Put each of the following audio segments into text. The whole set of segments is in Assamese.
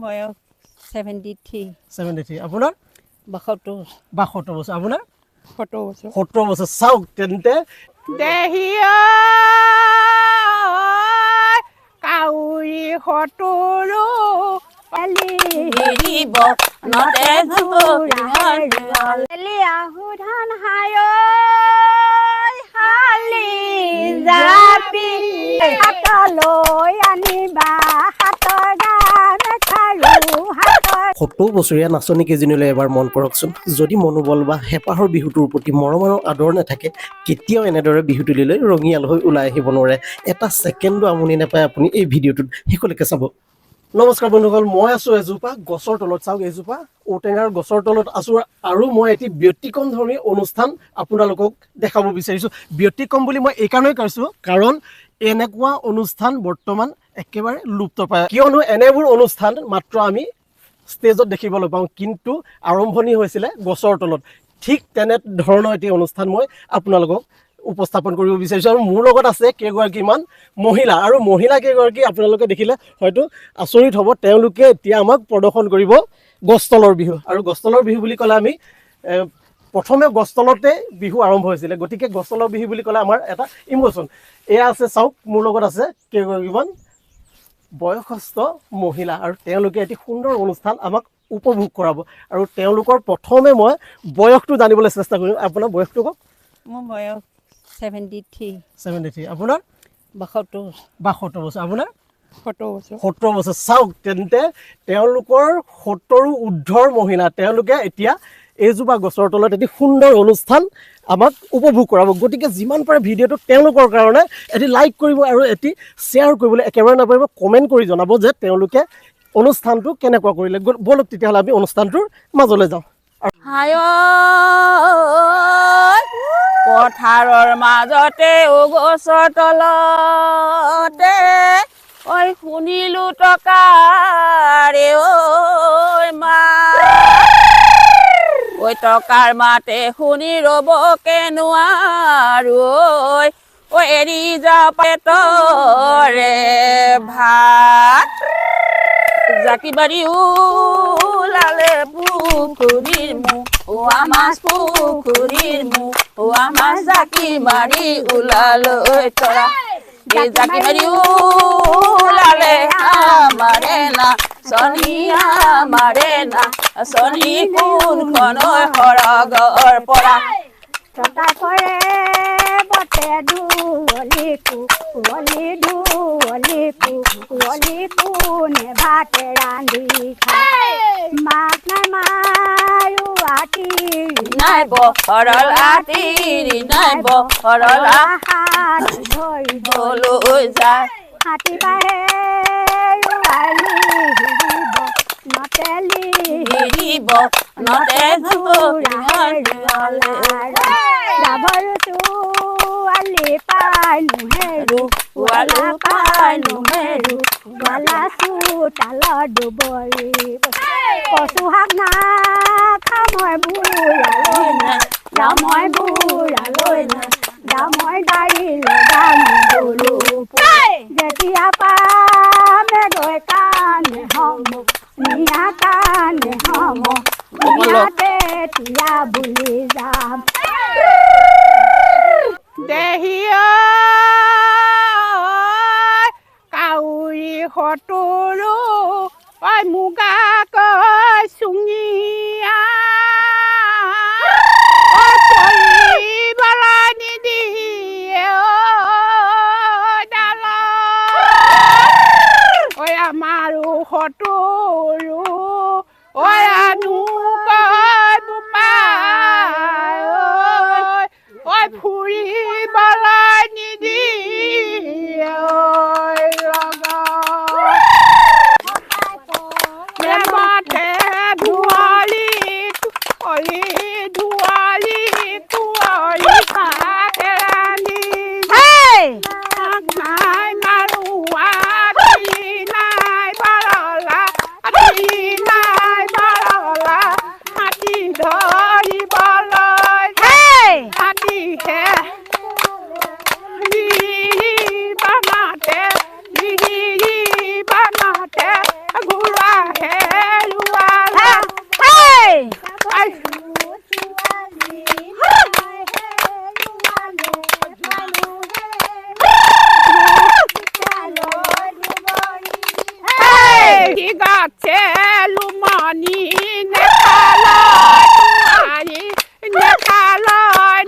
বয়স 73 73 আপোনাৰ 72 বছৰ আপোনাৰ 70 বছৰ 70 বছৰ চাওক তেন্তে দেহিয়া কাউৰী সতৰো পালি হেৰিব নতে ধুলি আহু ধান হায় হালি জাপি হাতলৈ আনিবা হাতৰ গান খাৰু হাতৰ 70 বছৰীয়া নাচনী কেইজনীলৈ এবাৰ মন কৰকচোন যদি মনোবল বা হেঁপাহৰ বিহুটোৰ প্ৰতি মৰম আৰু আদৰ নাথাকে কেতিয়াও এনেদৰে বিহুতলীলৈ ৰঙিয়াল হৈ ওলাই আহিব নোৱাৰে এটা ছেকেণ্ডো আমনি নাপায় আপুনি এই ভিডিঅ'টোত শেষলৈকে চাব নমস্কাৰ বন্ধুসকল মই আছো এজোপা গছৰ তলত চাওক এজোপা ঔটেঙাৰ গছৰ তলত আছো আৰু মই এটি ব্যতিক্ৰম ধৰ্মী অনুষ্ঠান আপোনালোকক দেখাব বিচাৰিছো ব্যতিক্ৰম বুলি মই এই কাৰণেই কৈছো কাৰণ এনেকুৱা অনুষ্ঠান বৰ্তমান একেবাৰে লুপ্ত পায় কিয়নো এনেবোৰ অনুষ্ঠান মাত্ৰ আমি ষ্টেজত দেখিবলৈ পাওঁ কিন্তু আৰম্ভণি হৈছিলে গছৰ তলত ঠিক তেনে ধৰণৰ এটি অনুষ্ঠান মই আপোনালোকক উপস্থাপন কৰিব বিচাৰিছো আৰু মোৰ লগত আছে কেইগৰাকীমান মহিলা আৰু মহিলা কেইগৰাকী আপোনালোকে দেখিলে হয়তো আচৰিত হ'ব তেওঁলোকে এতিয়া আমাক প্ৰদৰ্শন কৰিব গছতলৰ বিহু আৰু গছতলৰ বিহু বুলি ক'লে আমি প্ৰথমে গছতলতে বিহু আৰম্ভ হৈছিলে গতিকে গছতলৰ বিহু বুলি ক'লে আমাৰ এটা ইমোশ্যন এয়া আছে চাওক মোৰ লগত আছে কেইগৰাকীমান বয়সস্থ মহিলা আৰু তেওঁলোকে এটি সুন্দৰ অনুষ্ঠান আমাক উপভোগ কৰাব আৰু তেওঁলোকৰ প্ৰথমে মই বয়সটো জানিবলৈ চেষ্টা কৰিম আপোনাৰ বয়সটো কওক মোৰ বয়স 73 আপোনাৰ 72 বছৰ আপোনাৰ 70 বছৰ 70 বছৰ চাওক তেন্তে তেওঁলোকৰ 70 ঊৰ্ধৰ মহিলা তেওঁলোকে এতিয়া এইজোপা গছৰ তলত এটি সুন্দৰ অনুষ্ঠান আমাক উপভোগ কৰাব গতিকে যিমান পাৰে ভিডিঅ'টো তেওঁলোকৰ কাৰণে এটি লাইক কৰিব আৰু এটি শ্বেয়াৰ কৰিবলৈ একেবাৰে নাপাৰিব কমেণ্ট কৰি জনাব যে তেওঁলোকে অনুষ্ঠানটো কেনেকুৱা কৰিলে বলক তেতিয়াহ'লে আমি অনুষ্ঠানটোৰ মাজলৈ যাওঁ হায় পথাৰৰ মাজতে গছৰ তলতে ঐ শুনিলো টকাৰে ঐ মা ঐ টকাৰ মাতে শুনি ৰ'বকে নোৱাৰো ঐ এৰি যাওঁ পেটৰে ভাত জাকিবাৰী ওলালে পুখুৰীৰ মুৱা মাছ পুখুৰীৰ মুৱা মাছ জাকিবাৰী ওলালৈ তৰা জাকিবাৰী ওলালে আমাৰে না চনিয়া আমাৰে না চনি কোনখন সৰগৰ পৰা টকা কৰে বতে ধুৱলি কোনে ভাতে ৰান্ধি খায় মাক নাই মাৰো আতিৰি নাই বহৰল আতিৰি নাই বহৰল আহাত ধৰি লৈ যায় হাতী পাৰে হিৰিব নতে গাভৰু ছোৱালী পাই নুহেৰু ৱালা পাই নুহেৰু গলা চোতালত দুবৰি কচু শাক নাখাওঁ মই বুঢ়ালৈ না যাওঁ মই বুঢ়ালৈ না যাওঁ মই গাড়ীলৈ যাম গৰু যেতিয়া পামে গৈ কানে হম নিয়া কানে হম নিয়াতে তিয়া বুলি যাম দেহিয়া কাউৰী সতৰো ঐ মুগাকৈ চুঙিয়া পৰিবলৈ নিদিয়ে ডাল ঐ আমাৰো সতৰো ঐ আনুকৈ বোপাই ঐ ফুৰিবলৈ নিদিয়ে মাঠে ধুৱালি ধুৱালি কুঁৱলি কাকেৰালি নাই মাৰোৱা নাই বাৰলা নাই বাৰলা মাটি ধৰিবলৈ হাতীহে গাছে লুমনি নেখালয়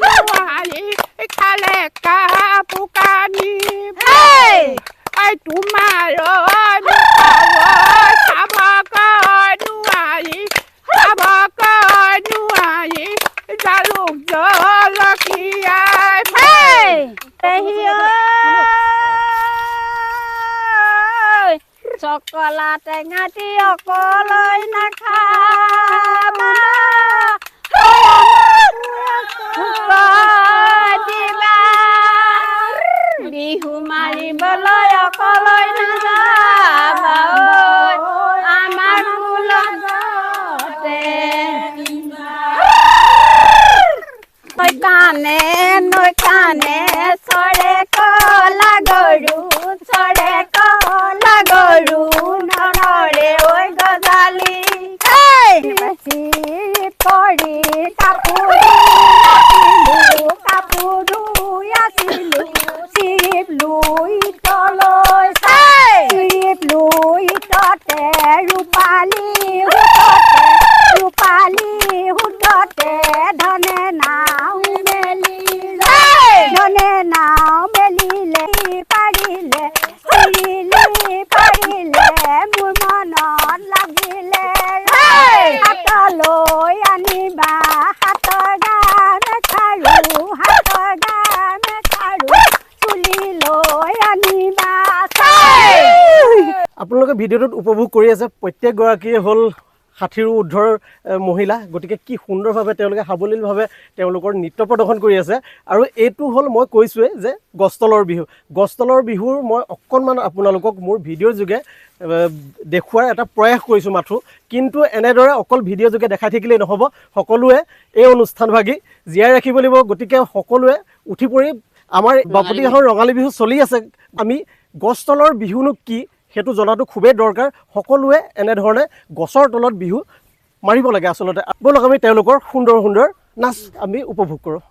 নুয়াৰি খালে কাপুকানি তোমাৰ চাবক নুয়াৰি জালুক জলকীয়াই চকলা টেঙাটি অকলৈ নাখাবা দিবা বিহু মাৰিবলৈ অকলৈ নাযাবা আমাৰ কুলতে নৈ কানে চৰে কলা গৰু চৰে কলা গৰু নৰে ঐ গজালি পৰি কাপোৰ আছিলো চিৰিপ লৈ তলৈ চিৰিপ লৈ ততে ৰূপালী সুততে ধনে নাও মেলিলে পাৰিলে মোৰ মনত লাগিলে হাতলৈ আনিবা হাতৰ গান খাৰু চুলি লৈ আনিবা। আপোনালোকে ভিডিঅ'টোত উপভোগ কৰি আছে প্ৰত্যেকগৰাকীয়ে হ'ল 60ৰো ঊৰ্ধৰ মহিলা, গতিকে কি সুন্দৰভাৱে তেওঁলোকে সাৱলীলভাৱে তেওঁলোকৰ নৃত্য প্ৰদৰ্শন কৰি আছে। আৰু এইটো হ'ল মই কৈছোঁৱেই যে গছতলৰ বিহুৰ মই অকণমান আপোনালোকক মোৰ ভিডিঅ'ৰ যোগে দেখুৱাৰ এটা প্ৰয়াস কৰিছোঁ মাথো, কিন্তু এনেদৰে অকল ভিডিঅ' যোগে দেখাই থাকিলেই নহ'ব, সকলোৱে এই অনুষ্ঠানভাগি জীয়াই ৰাখিব লাগিব। গতিকে সকলোৱে উঠি পৰি আমাৰ বাপতিসাহোন ৰঙালী বিহু চলি আছে, আমি গছতলৰ বিহুনো কি সেইটো জনাটো খুবেই দৰকাৰ। সকলোৱে এনেধৰণে গছৰ তলত বিহু মাৰিব লাগে আচলতে। ব'লক আমি তেওঁলোকৰ সুন্দৰ সুন্দৰ নাচ আমি উপভোগ কৰোঁ।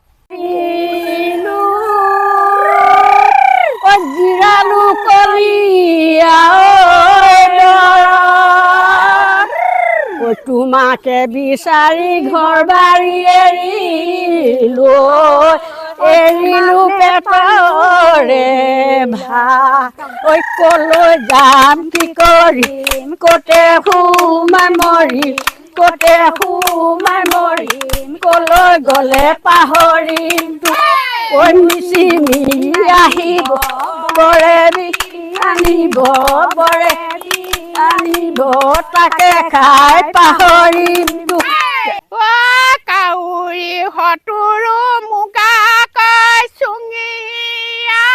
তোমাকে বিচাৰি ঘৰ বাৰী এৰিলো পেটৰে কলৈ যাম কি কৰিম কতে সোমাই মৰিম কলৈ গলে পাহৰিম মিচিমি আহিব বৰে আনিব তাকে খাই পাহৰিম। কাউৰী হতুৰু মুগাকৈ চুঙিয়া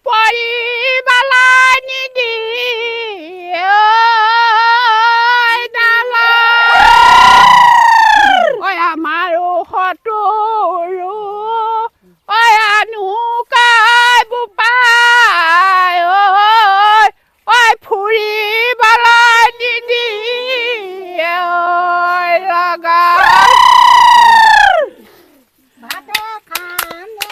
পৰিবালাই নিদিয়ে আমাৰো হতুৰু আনুকাই বোপাই ফুৰিবালাই নিদিয়ে লগা ভাতে খানে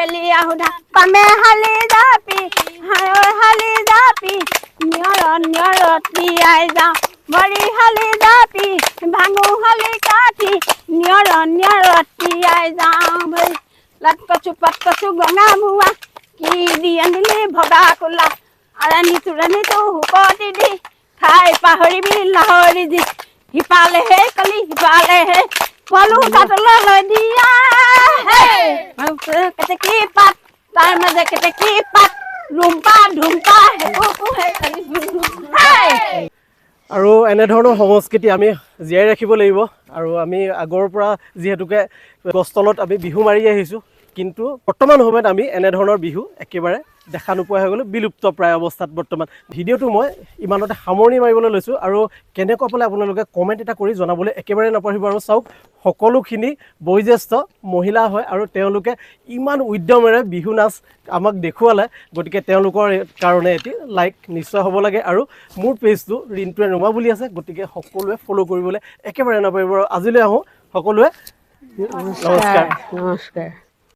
বেলি আহুধা পামে হালি জাপি হায়ৰ হালি জাপি নিয়ৰত তিয়াই যাওঁ মৰি হালি জাপি ভাঙো হালি কাঠি নিয়ৰত তিয়াই যাওঁ লাট কচু পাত কচু গঙা মুৱা কি দি আনিলি ভগা কোলা আৰাণীটো শুকতি দি খাই পাহৰিবি লাহৰি দি সিফালেহে কলি সিফালেহে পলু কাটলৈ দিয়া কেতেকী পাত তাৰ মাজে কেতেকী পাত ৰুম্পা ঢুম্পা আৰু এনেধৰণৰ সংস্কৃতি আমি জীয়াই ৰাখিব লাগিব আৰু আমি আগৰ পৰা যিহেতুকে গছতলত আমি বিহু মাৰি আহিছোঁ কিন্তু বৰ্তমান সময়ত আমি এনেধৰণৰ বিহু একেবাৰে দেখা নোপোৱা হৈ গ'লো বিলুপ্ত প্ৰায় অৱস্থাত বৰ্তমান ভিডিঅ'টো মই ইমানতে সামৰণি মাৰিবলৈ লৈছোঁ আৰু কেনেকুৱা পালে আপোনালোকে কমেণ্ট এটা কৰি জনাবলৈ একেবাৰে নাপাহৰিব আৰু চাওক সকলোখিনি বয়োজ্যেষ্ঠ মহিলা হয় আৰু তেওঁলোকে ইমান উদ্যমেৰে বিহু নাচ আমাক দেখুৱালে গতিকে তেওঁলোকৰ কাৰণে এটি লাইক নিশ্চয় হ'ব লাগে আৰু মোৰ পেজটো ৰিণ্টুৱে ৰুমা বুলি আছে গতিকে সকলোৱে ফ'ল' কৰিবলৈ একেবাৰে নাপাহৰিব আৰু আজিলৈ আহোঁ সকলোৱে নমস্কাৰ নমস্কাৰ